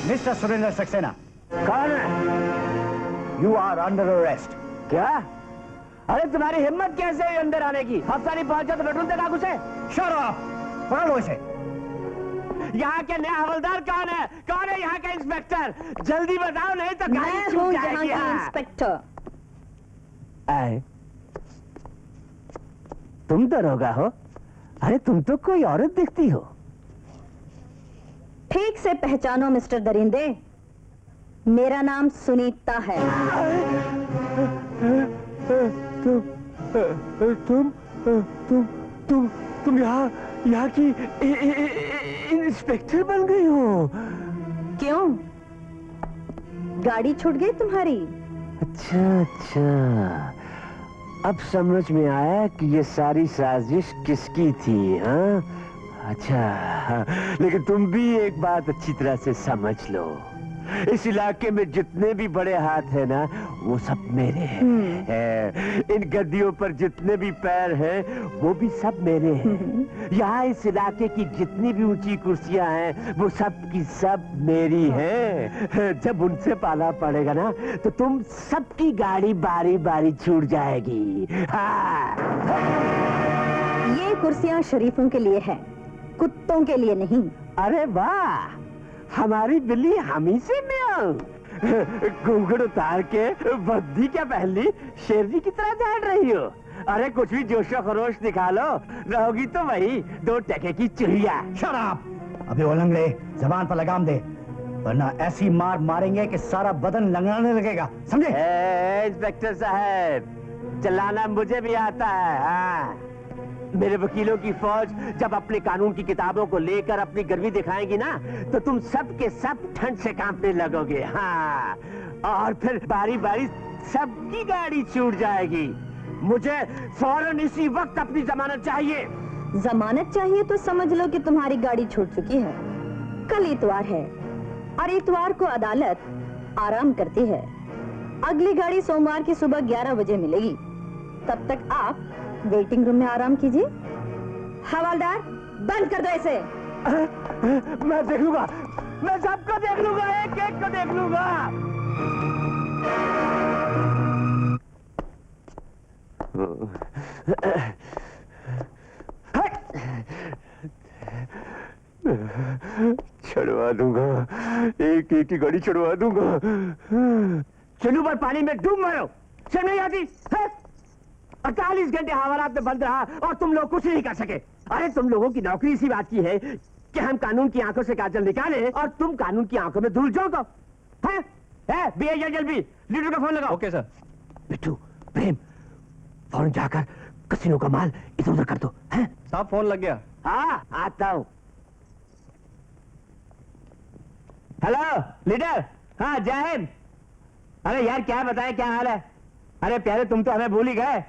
Mister Surendra Saxena, कौन है? You are under arrest. क्या? अरे तुम्हारी हिम्मत कैसे है अंदर आने की? हफ्ता नहीं पहुंचा तो बेडरूम तक आ घुसे? Shut up! पकड़ लो इसे। यहाँ के नया हवलदार कौन है? कौन है यहाँ का इंस्पेक्टर? जल्दी बताओ नहीं तो गाड़ी छूट जाएगी। इंस्पेक्टर आए, तुम दरोगा हो? अरे तुम तो कोई औरत दिखती हो। ठीक से पहचानो मिस्टर दरिंदे, मेरा नाम सुनीता है। तुम यहाँ की इंस्पेक्टर बन गई हो? क्यों, गाड़ी छूट गई तुम्हारी? अच्छा, अब समझ में आया कि ये सारी साजिश किसकी थी, हाँ? अच्छा, लेकिन तुम भी एक बात अच्छी तरह से समझ लो, इस इलाके में जितने भी बड़े हाथ हैं ना, वो सब मेरे हैं। इन गद्दियों पर जितने भी पैर हैं, वो भी सब मेरे हैं। यहाँ इस इलाके की जितनी भी ऊंची कुर्सियां हैं, वो सब की सब मेरी हैं। जब उनसे पाला पड़ेगा ना, तो तुम सबकी गाड़ी बारी बारी छूट जाएगी। हाँ। ये कुर्सियां शरीफों के लिए हैं, कुत्तों के लिए नहीं। अरे वाह, हमारी बिल्ली हम ही से म्याऊं। घूंघट उतार के बद्दी क्या पहली शेरनी की तरह झाड़ रही हो? अरे कुछ भी जोशो खरोश दिखा लो, रहोगी तो वही 2 टके की चुहिया। शराब! अभी वो लंगड़े जबान पर लगाम दे, वरना ऐसी मार मारेंगे कि सारा बदन लंगड़ाने लगेगा, समझे? इंस्पेक्टर साहब, चलाना मुझे भी आता है। हाँ, मेरे वकीलों की फौज जब अपने कानून की किताबों को लेकर अपनी गर्वी दिखाएगी ना, तो तुम सब के सब ठंड से कांपने लगोगे। हाँ, और फिर बारी बारी सबकी गाड़ी छूट जाएगी। मुझे फौरन इसी वक्त अपनी जमानत चाहिए। जमानत चाहिए तो समझ लो कि तुम्हारी गाड़ी छूट चुकी है। कल इतवार है और इतवार को अदालत आराम करती है। अगली गाड़ी सोमवार की सुबह 11 बजे मिलेगी। तब तक आप वेटिंग रूम में आराम कीजिए। हवलदार, बंद कर दो इसे। मैं देख लूंगा, मैं सबको देख लूंगा, एक एक को देख लूंगा। छुड़वा दूंगा, एक एक की गाड़ी छुड़वा दूंगा। चलू पर पानी में डूब मरो, शर्म नहीं आती? 48 घंटे हवालात में बंद रहा और तुम लोग कुछ नहीं कर सके। अरे तुम लोगों की नौकरी इसी बात की है कि हम कानून की आंखों से काजल निकालें और तुम कानून की आंखों में धूल झोंको। जल्दी लीडर का फोन लगाओ। Okay sir. बिट्टू, प्रेम, फौरन जाकर कसिनो का माल इधर उधर कर दो। हैं? साहब फोन लग गया। हाँ, आता हूँ। Hello leader. हाँ जय हिंद। अरे यार क्या बताएं, क्या हाल है? अरे प्यारे, तुम तो हमें भूल ही गए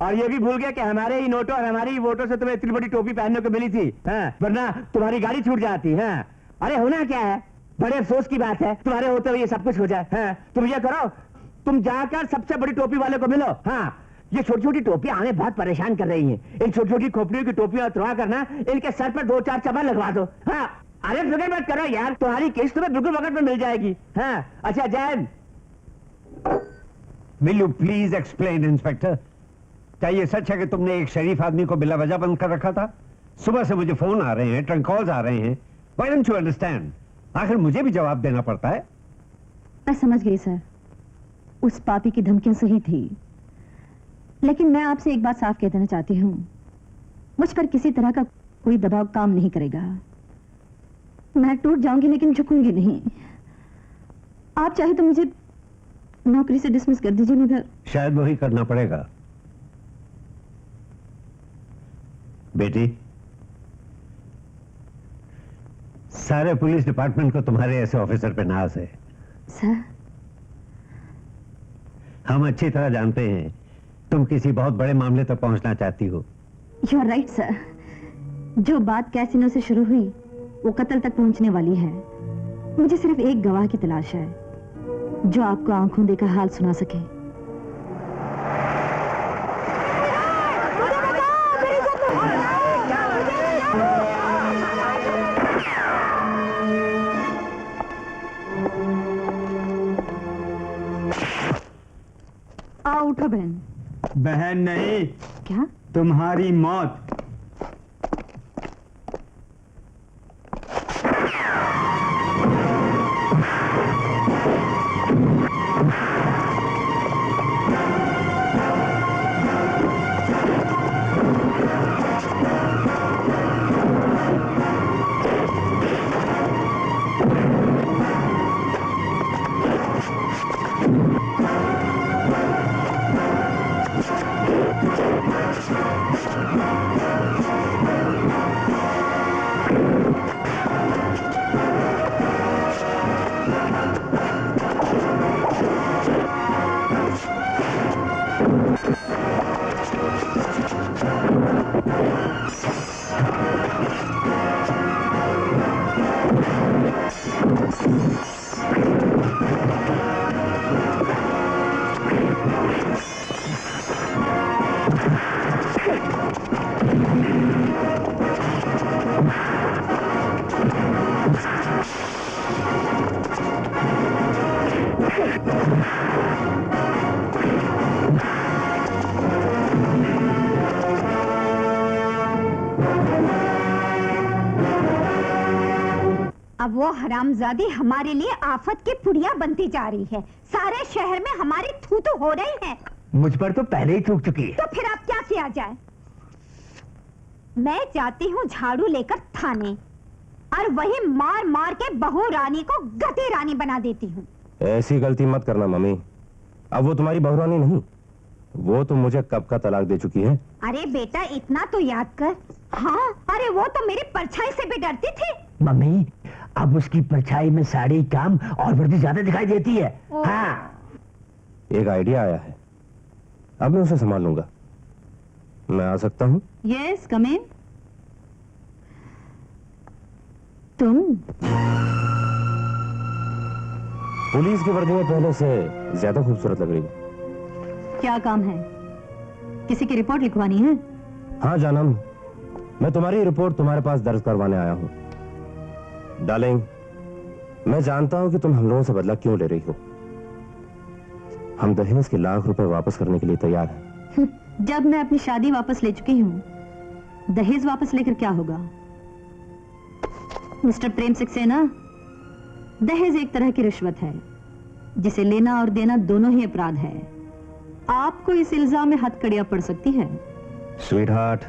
और ये भी भूल गए कि हमारे ही नोटों और हमारी ही वोटों से तुम्हें इतनी बड़ी टोपी पहनने को मिली थी। हाँ, वरना तुम्हारी गाड़ी छूट जाती। हाँ, अरे होना क्या है, बड़े अफसोस की बात है, तुम्हारे होते हुए ये सब कुछ हो जाए। हाँ, तुम ये करो, तुम जाकर सबसे बड़ी टोपी वाले को मिलो। हाँ, ये छोटी छोटी टोपियां हमें बहुत परेशान कर रही हैं। इन छोटी छोटी खोपड़ियों की टोपियां उतरवा करना, इनके सर पर 2-4 चबा लगवा दो। हाँ, अरे फिक्र मत करो यार, तुम्हारी किस्त तुम्हें बिल्कुल वक्त में मिल जाएगी। हाँ, अच्छा Jain, Will you please explain, inspector? क्या ये सच है कि तुमने एक शरीफ आदमी को बिला वजह बंद कर रखा था? सुबह से मुझे फोन आ रहे हैं, ट्रंक कॉल्स आ रहे हैं। Why don't you understand? आखिर मुझे भी जवाब देना पड़ता है। मैं समझ गई सर, उस पापी की धमकियां सही थी, लेकिन मैं आपसे एक बात साफ कह देना चाहती हूँ, मुझ पर किसी तरह का कोई दबाव काम नहीं करेगा। मैं टूट जाऊंगी लेकिन झुकूंगी नहीं। आप चाहे तो मुझे नौकरी से डिसमिस कर दीजिए, मगर शायद वही करना पड़ेगा। बेटी, सारे पुलिस डिपार्टमेंट को तुम्हारे ऐसे ऑफिसर पे नाज है। सर, हम अच्छी तरह जानते हैं तुम किसी बहुत बड़े मामले तक पहुंचना चाहती हो। You are right sir. जो बात कैसीनो से शुरू हुई वो कत्ल तक पहुंचने वाली है। मुझे सिर्फ एक गवाह की तलाश है जो आपको आंखों देखकर हाल सुना सके। आओ उठो बहन। बहन नहीं, क्या? तुम्हारी मौत। अब वो हरामजादी हमारे लिए आफत की पुड़िया बनती जा रही है। सारे शहर में हमारी थू-थू हो रही है। मुझ पर तो पहले ही थूक चुकी है। तो फिर अब क्या किया जाए? मैं जाती हूँ झाड़ू लेकर थाने और वही मार मार के बहू रानी को गति रानी बना देती हूँ। ऐसी गलती मत करना मम्मी। अब वो तुम्हारी बहू रानी नहीं, वो तो मुझे कब का तलाक दे चुकी है। अरे बेटा इतना तो याद कर। हाँ, अरे वो तो मेरी परछाई से भी डरती थी। मम्मी, अब उसकी परछाई में साड़ी काम और वर्दी ज्यादा दिखाई देती है। हाँ। एक आइडिया आया है, अब मैं उसे संभाल लूंगा। मैं आ सकता हूँ? यस, कम इन। तुम पुलिस की वर्दी में पहले से ज्यादा खूबसूरत लग रही है। क्या काम है? किसी की रिपोर्ट लिखवानी है? हाँ जानम, मैं तुम्हारी रिपोर्ट तुम्हारे पास दर्ज करवाने आया हूँ। डार्लिंग, मैं जानता हूँ कि तुम हम लोगों से बदला क्यों ले रही हो। हम दहेज के लाख रुपए वापस करने के लिए तैयार हैं। जब मैं अपनी शादी वापस ले चुकी हूँ, दहेज वापस लेकर क्या होगा? मिस्टर प्रेम सक्सेना, दहेज एक तरह की रिश्वत है जिसे लेना और देना दोनों ही अपराध है। आपको इस इल्जाम में हथकड़ियां पड़ सकती है। स्वीटहार्ट,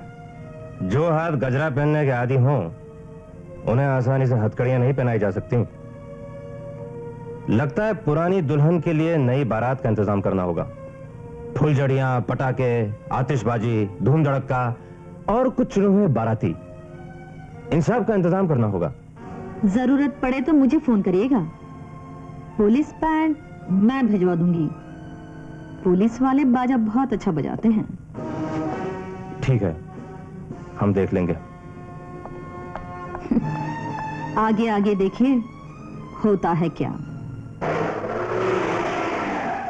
जो हाथ गजरा पहनने के आदी हों, उन्हें आसानी से हथकड़ियां नहीं पहनाई जा सकती। लगता है पुरानी दुल्हन के लिए नई बारात का इंतजाम करना होगा। फुलझड़ियां, पटाखे, आतिशबाजी, धूम धड़क्का और कुछ चुने हुए बाराती, इन सब का इंतजाम करना होगा। जरूरत पड़े तो मुझे फोन करिएगा। पुलिस बैंड मैं भिजवा दूंगी। पुलिस वाले बाजा बहुत अच्छा बजाते हैं। ठीक है, हम देख लेंगे। आगे आगे देखिए होता है क्या।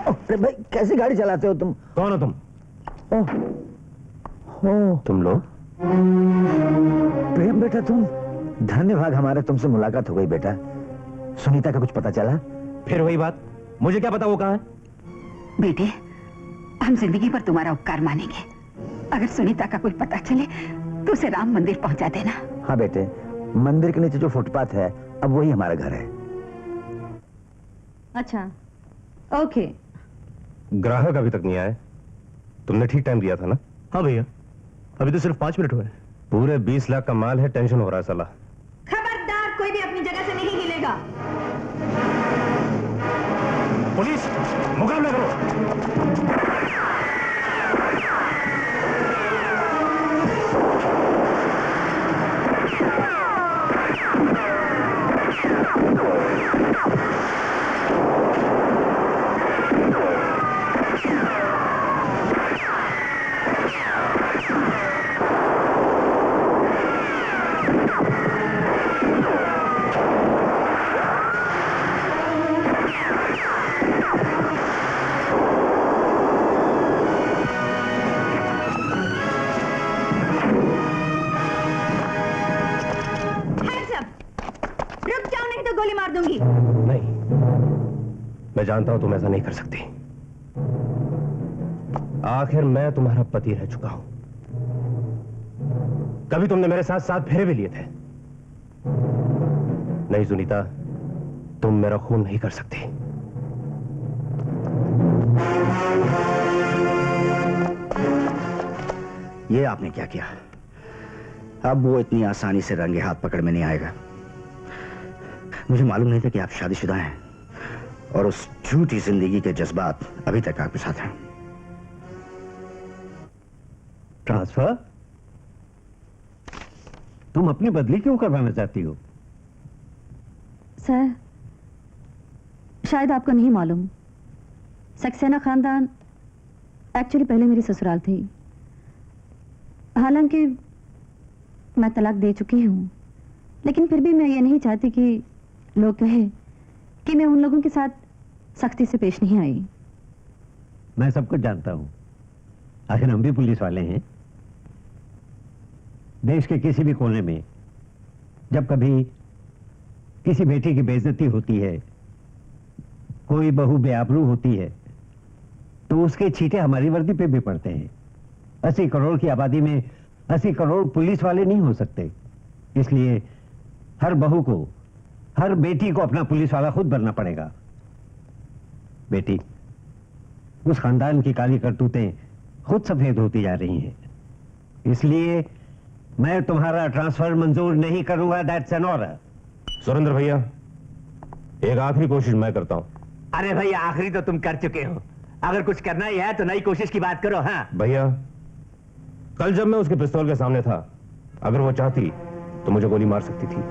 अरे भाई, कैसी गाड़ी चलाते हो तुम? कौन हो तुम? तुम लोग? प्रेम बेटा तुम? धन्यवाद, हमारे तुमसे मुलाकात हो गई बेटा। सुनीता का कुछ पता चला? फिर वही बात, मुझे क्या पता वो कहाँ है। बेटे, हम जिंदगी पर तुम्हारा उपकार मानेंगे। अगर सुनीता का कुछ पता चले तो उसे राम मंदिर पहुंचा देना। हाँ बेटे, मंदिर के नीचे जो फुटपाथ है, अब वही हमारा घर है। अच्छा, ओके। ग्राहक अभी तक नहीं आए। तुमने ठीक टाइम दिया था ना? हाँ भैया, अभी तो सिर्फ 5 मिनट हुए। पूरे 20 लाख का माल है, टेंशन हो रहा है साला। खबरदार, कोई भी अपनी जगह से नहीं हिलेगा। पुलिस, मुकाबला करो। मैं जानता हूं तुम ऐसा नहीं कर सकती। आखिर मैं तुम्हारा पति रह चुका हूं। कभी तुमने मेरे साथ 7 फेरे भी लिए थे। नहीं सुनीता, तुम मेरा खून नहीं कर सकती। ये आपने क्या किया? अब वो इतनी आसानी से रंगे हाथ पकड़ में नहीं आएगा। मुझे मालूम नहीं था कि आप शादीशुदा हैं और उस झूठी जिंदगी के जज्बात अभी तक आपके साथ हैं। ट्रांसफर? तुम अपनी बदली क्यों करवाना चाहती हो? सर, शायद आपको नहीं मालूम, सक्सेना खानदान एक्चुअली पहले मेरी ससुराल थी। हालांकि मैं तलाक दे चुकी हूं, लेकिन फिर भी मैं ये नहीं चाहती कि लोग कहें कि मैं उन लोगों के साथ सख्ती से पेश नहीं आई। मैं सब कुछ जानता हूं, आखिर हम भी पुलिस वाले हैं। देश के किसी भी कोने में जब कभी किसी बेटी की बेइज्जती होती है, कोई बहू बेआबरू होती है, तो उसके छींटे हमारी वर्दी पे भी पड़ते हैं। 80 करोड़ की आबादी में 80 करोड़ पुलिस वाले नहीं हो सकते। इसलिए हर बहू को, हर बेटी को अपना पुलिस वाला खुद बनना पड़ेगा। बेटी, उस खानदान की काली करतूतें खुद सफेद होती जा रही हैं। इसलिए मैं तुम्हारा ट्रांसफर मंजूर नहीं करूंगा। That's an order. सुरेंद्र भैया, एक आखिरी कोशिश मैं करता हूं। अरे भैया, आखिरी तो तुम कर चुके हो। अगर कुछ करना ही है तो नई कोशिश की बात करो। हाँ भैया, कल जब मैं उसके पिस्तौल के सामने था, अगर वो चाहती तो मुझे गोली मार सकती थी,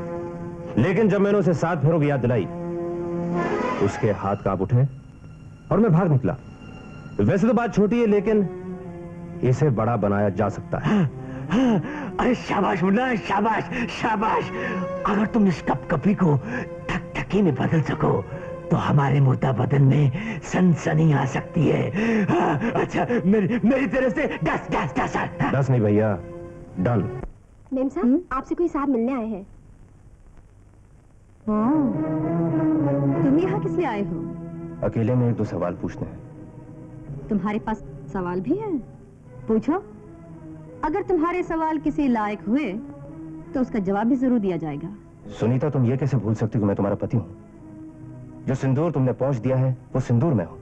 लेकिन जब मैंने उसे 7 फेरों की याद दिलाई, उसके हाथ कांप उठे और मैं भाग निकला। वैसे तो बात छोटी है, लेकिन इसे बड़ा बनाया जा सकता है। अरे शाबाश मुन्ना, शाबाश शाबाश। अगर तुम इस कपकपी को ठकठकी में बदल सको तो हमारे मुर्दा बदन में सनसनी आ सकती है। अच्छा, मेरी तरफ से 10 नहीं भैया, डन। मेम साहब, आपसे कोई साहब मिलने आए हैं। तुम यहाँ किस लिए आए हो? अकेले में 1-2 सवाल पूछने हैं। तुम्हारे पास सवाल भी है? पूछो। अगर तुम्हारे सवाल किसी लायक हुए तो उसका जवाब भी जरूर दिया जाएगा। सुनीता, तुम ये कैसे भूल सकती हो कि मैं तुम्हारा पति हूं? जो सिंदूर तुमने पहुंच दिया है वो सिंदूर में हो।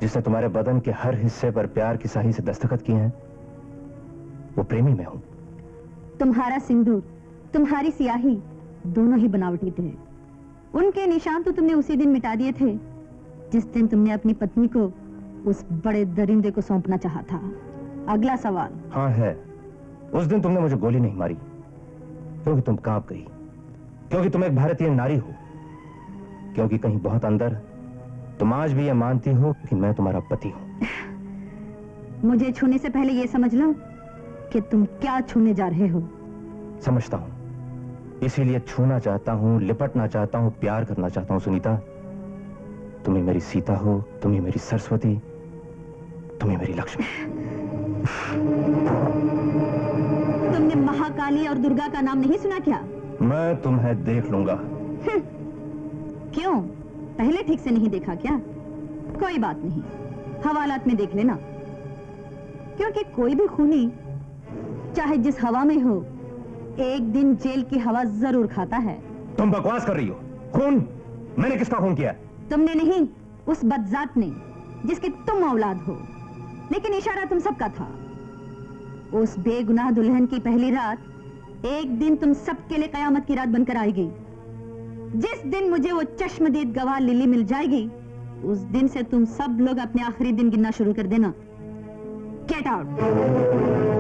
जिसने तुम्हारे बदन के हर हिस्से पर प्यार की स्याही से दस्तखत किए हैं वो प्रेमी में हूं। तुम्हारा सिंदूर, तुम्हारी स्याही दोनों ही बनावटी थे। उनके निशान तो तुमने उसी दिन मिटा दिए थे जिस दिन तुमने अपनी पत्नी को उस बड़े दरिंदे को सौंपना चाहा था। अगला सवाल। हाँ है, उस दिन तुमने मुझे गोली नहीं मारी क्योंकि तुम कांप गई, क्योंकि तुम एक भारतीय नारी हो, क्योंकि कहीं बहुत अंदर तुम आज भी यह मानती हो कि मैं तुम्हारा पति हूं। मुझे छूने से पहले यह समझ लो कि तुम क्या छूने जा रहे हो। समझता हूं, इसीलिए छूना चाहता हूं, लिपटना चाहता हूं, प्यार करना चाहता हूं। सुनीता, तुम ही मेरी सीता हो, तुम ही मेरी सरस्वती, तुम ही मेरी लक्ष्मी। तुमने महाकाली और दुर्गा का नाम नहीं सुना क्या? मैं तुम्हें देख लूंगा। क्यों, पहले ठीक से नहीं देखा क्या? कोई बात नहीं, हवालात में देख लेना। क्योंकि कोई भी खूनी चाहे जिस हवा में हो, एक दिन जेल की हवा जरूर खाता है। तुम बकवास कर रही हो। खून? मैंने किसका खून किया? तुमने नहीं, उस बदजात ने जिसकी तुम औलाद हो। लेकिन इशारा तुम सबका था। उस बेगुनाह दुल्हन की पहली रात एक दिन तुम सबके लिए कयामत की रात बनकर आएगी। जिस दिन मुझे वो चश्मदीद गवाह लिली मिल जाएगी, उस दिन से तुम सब लोग अपने आखिरी दिन गिनना शुरू कर देना। Get out.